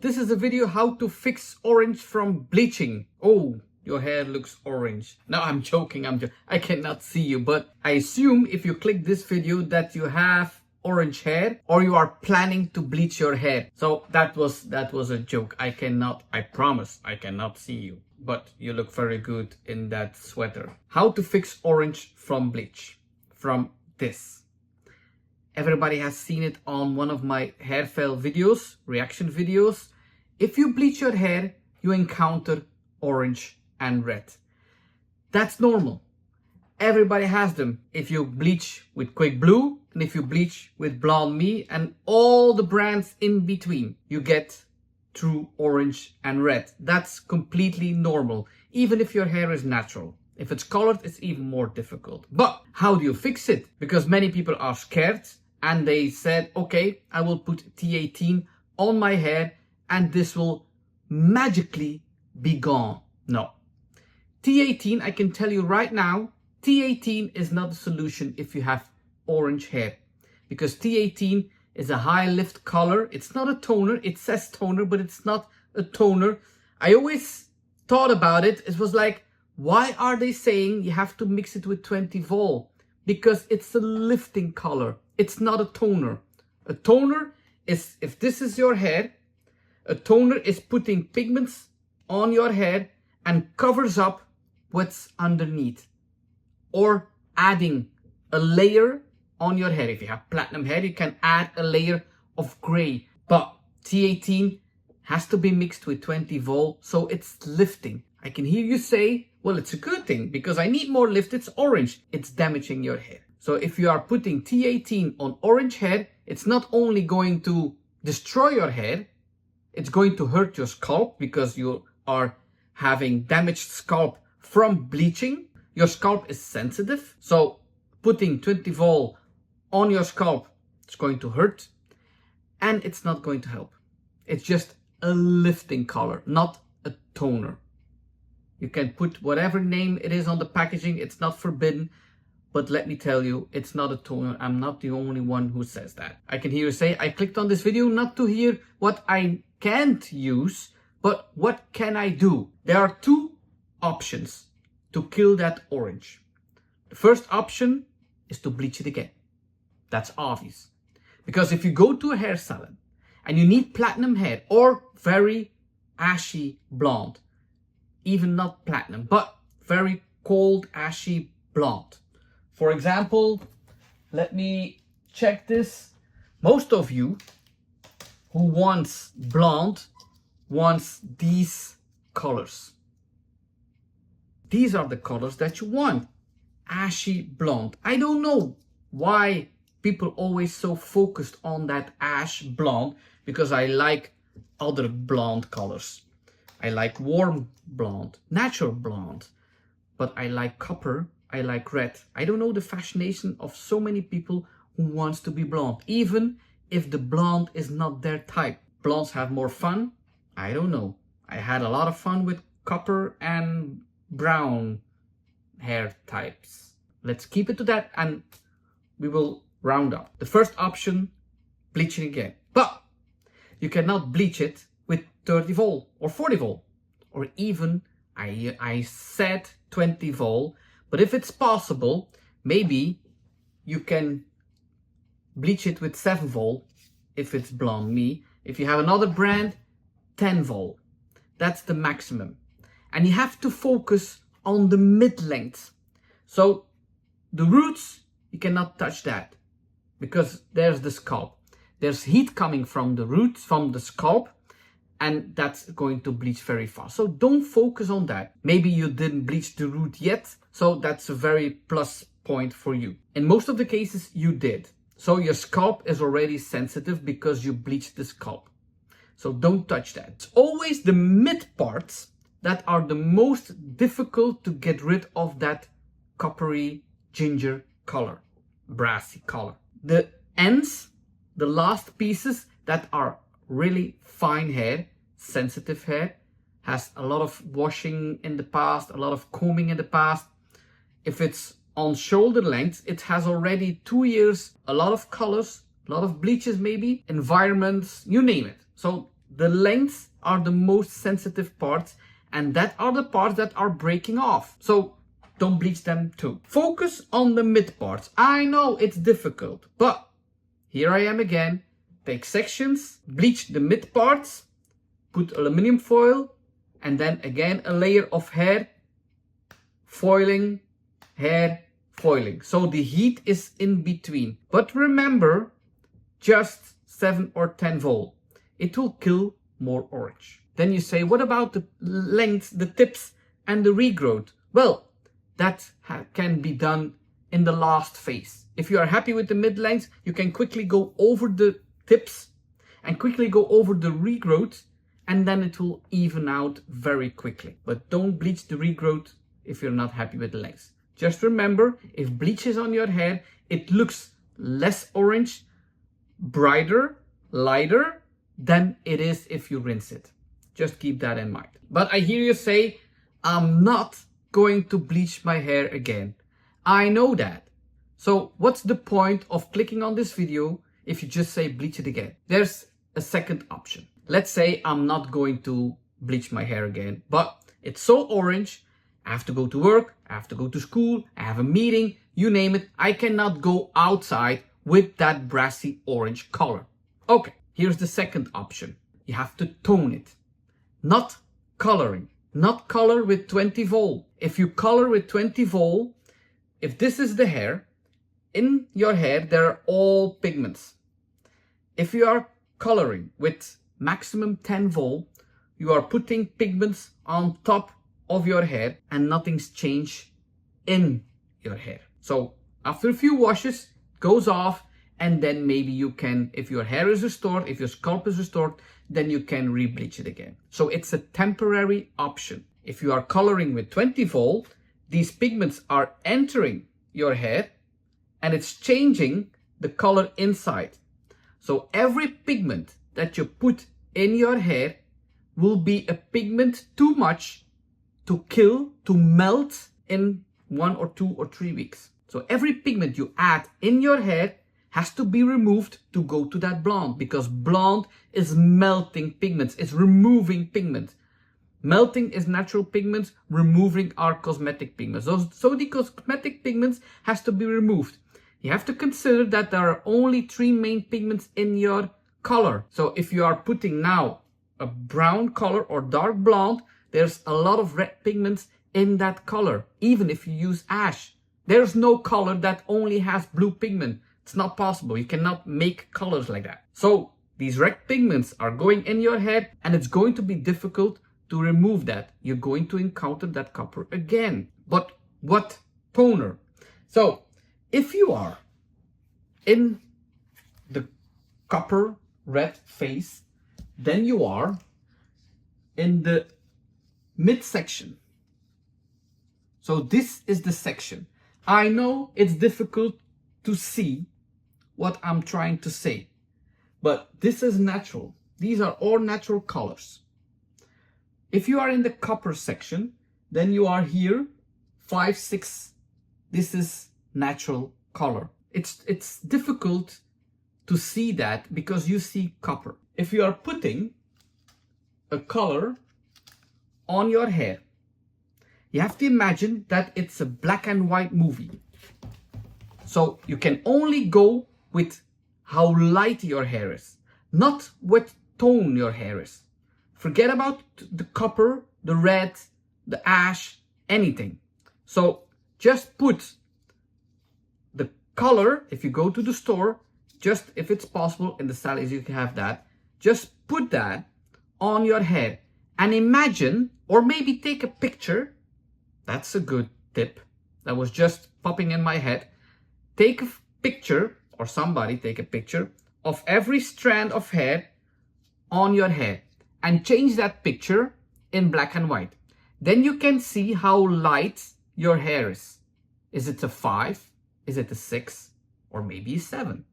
This is a video how to fix orange from bleaching. Oh, your hair looks orange. No, I'm joking. I cannot see you, but I assume if you click this video that you have orange hair or you are planning to bleach your hair. So that was a joke. I promise I cannot see you, but you look very good in that sweater. How to fix orange from bleach, from this. Everybody has seen it on one of my hair fail videos, reaction videos. If you bleach your hair, you encounter orange and red. That's normal. Everybody has them. If you bleach with Quick Blue and if you bleach with Blonde Me and all the brands in between, you get true orange and red. That's completely normal, even if your hair is natural. If it's colored, it's even more difficult. But how do you fix it? Because many people are scared and they said, okay, I will put T18 on my hair and this will magically be gone. No. T18, I can tell you right now, T18 is not a solution if you have orange hair. Because T18 is a high lift color. It's not a toner. It says toner, but it's not a toner. I always thought about it. It was like, why are they saying you have to mix it with 20 vol? Because it's a lifting color. It's not a toner. A toner is, if this is your hair, a toner is putting pigments on your hair and covers up what's underneath. Or adding a layer on your hair. If you have platinum hair, you can add a layer of gray. But T18 has to be mixed with 20 vol, so it's lifting. I can hear you say, well, it's a good thing because I need more lift. It's orange. It's damaging your hair. So if you are putting T18 on orange hair, it's not only going to destroy your hair, it's going to hurt your scalp because you are having damaged scalp from bleaching. Your scalp is sensitive. So putting 20 vol on your scalp, it's going to hurt and it's not going to help. It's just a lifting color, not a toner. You can put whatever name it is on the packaging. It's not forbidden. But let me tell you, it's not a toner. I'm not the only one who says that. I can hear you say, I clicked on this video not to hear what I can't use, but what can I do? There are two options to kill that orange. The first option is to bleach it again. That's obvious. Because if you go to a hair salon and you need platinum hair or very ashy blonde, even not platinum, but very cold ashy blonde. For example, let me check this. Most of you who wants blonde wants these colors. These are the colors that you want. Ashy blonde. I don't know why people always so focused on that ash blonde, because I like other blonde colors. I like warm blonde, natural blonde, but I like copper. I like red. I don't know the fascination of so many people who wants to be blonde, even if the blonde is not their type. Blondes have more fun. I don't know. I had a lot of fun with copper and brown hair types. Let's keep it to that and we will round up. The first option, bleaching again. But you cannot bleach it with 30 vol or 40 vol or even, I said 20 vol. But if it's possible, maybe you can bleach it with 7 vol if it's Blonde Me. If you have another brand, 10 vol. That's the maximum. And you have to focus on the mid-length. So the roots, you cannot touch that because there's the scalp. There's heat coming from the roots, from the scalp, and that's going to bleach very fast. So don't focus on that. Maybe you didn't bleach the root yet, so that's a very plus point for you. In most of the cases, you did. So your scalp is already sensitive because you bleached the scalp. So don't touch that. It's always the mid parts that are the most difficult to get rid of that coppery ginger color, brassy color. The ends, the last pieces that are really fine hair, sensitive hair, has a lot of washing in the past, a lot of combing in the past. If it's on shoulder length, it has already 2 years, a lot of colors, a lot of bleaches maybe, environments, you name it. So The lengths are the most sensitive parts, and that are the parts that are breaking off. So don't bleach them too. Focus on the mid parts. I know it's difficult, but here I am again. Take sections, bleach the mid parts, put aluminum foil, and then again a layer of hair foiling, hair foiling. So the heat is in between. But remember, just 7 or 10 volt. It will kill more orange. Then you say, what about the lengths, the tips, and the regrowth? Well, that can be done in the last phase. If you are happy with the mid lengths, you can quickly go over the tips and quickly go over the regrowth, and then it will even out very quickly. But don't bleach the regrowth if you're not happy with the lengths. Just remember, if bleach is on your hair, it looks less orange, brighter, lighter than it is if you rinse it. Just keep that in mind. But I hear you say, I'm not going to bleach my hair again. I know that. So what's the point of clicking on this video if you just say bleach it again? There's a second option. Let's say I'm not going to bleach my hair again, but it's so orange, I have to go to work, I have to go to school, I have a meeting, you name it. I cannot go outside with that brassy orange color. Okay, here's the second option. You have to tone it, not coloring. Not color with 20 vol. If you color with 20 vol, if this is the hair, in your hair there are all pigments. If you are coloring with maximum 10 vol, you are putting pigments on top of your hair and nothing's changed in your hair. So after a few washes, it goes off, and then maybe you can, if your hair is restored, if your scalp is restored, then you can re-bleach it again. So it's a temporary option. If you are coloring with 20 vol, these pigments are entering your hair and it's changing the color inside. So every pigment that you put in your hair will be a pigment too much to kill, to melt in 1 or 2 or 3 weeks. So every pigment you add in your hair has to be removed to go to that blonde, because blonde is melting pigments, it's removing pigments. Melting is natural pigments, removing are cosmetic pigments. So the cosmetic pigments has to be removed. You have to consider that there are only 3 main pigments in your color. So if you are putting now a brown color or dark blonde, there's a lot of red pigments in that color. Even if you use ash, there's no color that only has blue pigment. It's not possible. You cannot make colors like that. So these red pigments are going in your hair, and it's going to be difficult to remove that. You're going to encounter that copper again. But what toner? So if you are in the copper red phase, then you are in the midsection. So this is the section. I know it's difficult to see what I'm trying to say, but this is natural. These are all natural colors. If you are in the copper section, then you are here 5, 6. This is natural color. It's difficult to see that because you see copper. If you are putting a color on your hair, you have to imagine that it's a black and white movie. So you can only go with how light your hair is, not what tone your hair is. Forget about the copper, the red, the ash, anything. So just put the color, if you go to the store, just if it's possible, in the salads you can have that, just put that on your hair and imagine, or maybe take a picture. That's a good tip that was just popping in my head. Take a picture, or somebody take a picture of every strand of hair on your hair and change that picture in black and white. Then you can see how light your hair is. Is it a 5? Is it a 6? Or maybe a 7?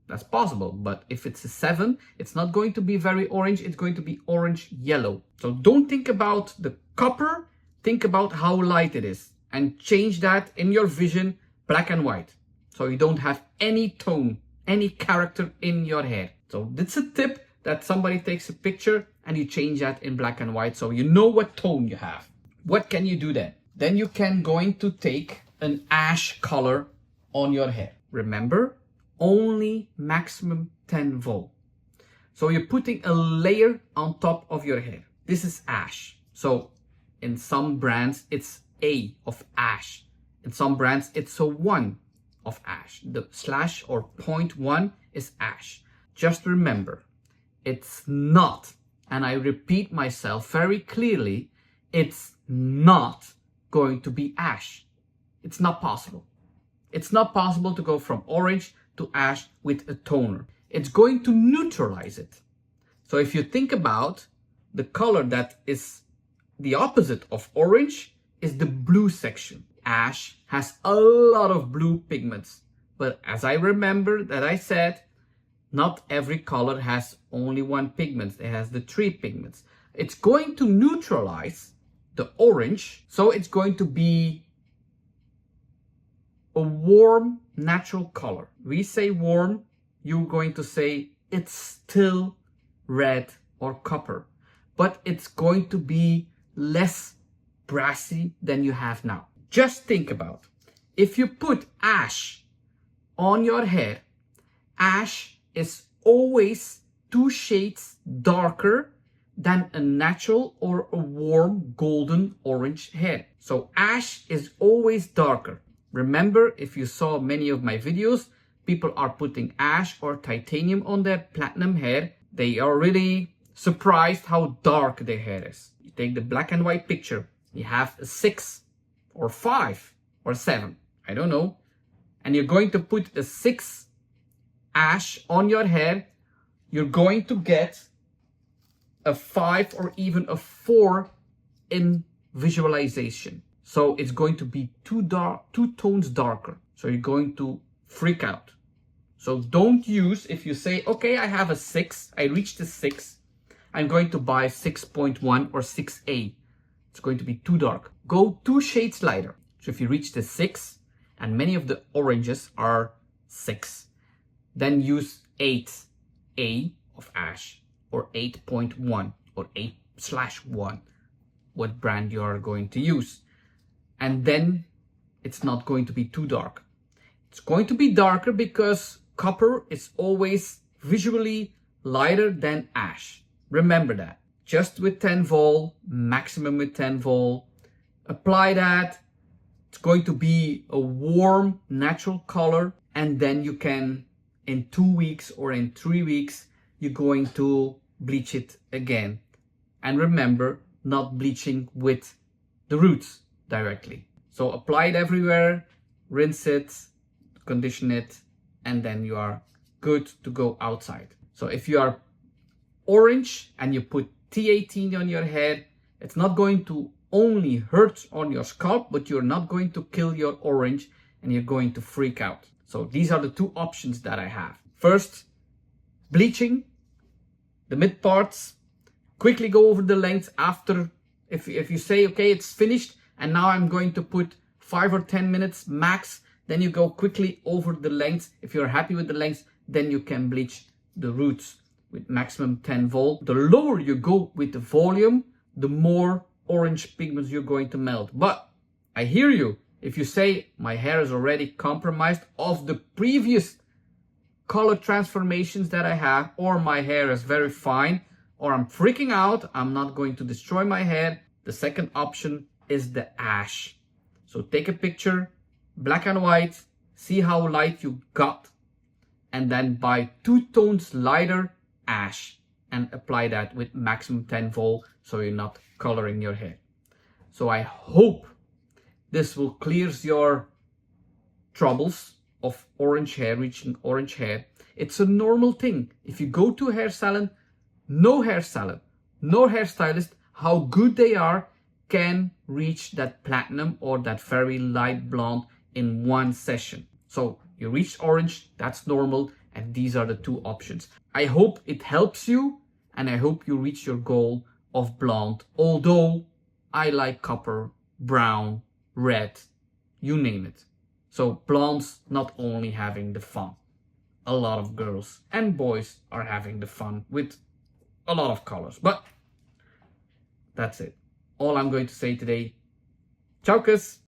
That's possible, but if it's a 7, it's not going to be very orange, it's going to be orange yellow. So don't think about the copper, think about how light it is and change that in your vision black and white. So you don't have any tone, any character in your hair. So that's a tip, that somebody takes a picture and you change that in black and white so you know what tone you have. What can you do then? Then you can going to take an ash color on your hair. Remember, only maximum 10 vol. So you're putting a layer on top of your hair. This is ash. So in some brands, it's A of ash. In some brands, it's a 1 of ash. The slash or 0.1 is ash. Just remember, it's not, and I repeat myself very clearly, it's not going to be ash. It's not possible. It's not possible to go from orange to ash with a toner. It's going to neutralize it. So if you think about the color that is the opposite of orange is the blue section. Ash has a lot of blue pigments. But as I remember that I said, not every color has only one pigment. It has the 3 pigments. It's going to neutralize the orange. So it's going to be a warm, natural color. We say warm, you're going to say it's still red or copper, but it's going to be less brassy than you have now. Just think about, if you put ash on your hair, ash is always 2 shades darker than a natural or a warm golden orange hair. So ash is always darker. Remember, if you saw many of my videos, people are putting ash or titanium on their platinum hair. They are really surprised how dark their hair is. You take the black and white picture, you have a 6 or 5 or 7, I don't know, and you're going to put a 6 ash on your hair, you're going to get a 5 or even a 4 in visualization. So it's going to be too dark, 2 tones darker. So you're going to freak out. So don't use, if you say, okay, I have a 6, I reached a 6, I'm going to buy 6.1 or 6A. It's going to be too dark. Go 2 shades lighter. So if you reach the 6, and many of the oranges are 6, then use 8A of ash, or 8.1, or 8/1, what brand you are going to use. And then it's not going to be too dark. It's going to be darker because copper is always visually lighter than ash. Remember that. Just with 10 vol, maximum with 10 vol. Apply that. It's going to be a warm, natural color. And then you can, in 2 weeks or in 3 weeks, you're going to bleach it again. And remember, not bleaching with the roots directly. So apply it everywhere, rinse it, condition it, and then you are good to go outside. So if you are orange and you put T18 on your hair, it's not going to only hurt on your scalp, but you're not going to kill your orange and you're going to freak out. So these are the 2 options that I have. First, bleaching the mid parts, quickly go over the length after, if you say, okay, it's finished, and now I'm going to put 5 or 10 minutes max, then you go quickly over the length. If you're happy with the length, then you can bleach the roots with maximum 10 vol. The lower you go with the volume, the more orange pigments you're going to melt. But I hear you. If you say my hair is already compromised of the previous color transformations that I have, or my hair is very fine, or I'm freaking out, I'm not going to destroy my hair, the second option is the ash. So take a picture, black and white, see how light you got, and then buy 2 tones lighter ash and apply that with maximum 10 vol so you're not coloring your hair. So I hope this will clear your troubles of orange hair, reaching orange hair. It's a normal thing. If you go to a hair salon, no hairstylist, how good they are, can reach that platinum or that very light blonde in 1 session. So you reach orange, that's normal, and these are the 2 options. I hope it helps you, and I hope you reach your goal of blonde, although I like copper, brown, red, you name it. So blondes not only having the fun, a lot of girls and boys are having the fun with a lot of colors. But That's it. All I'm going to say today. Ciao, cus!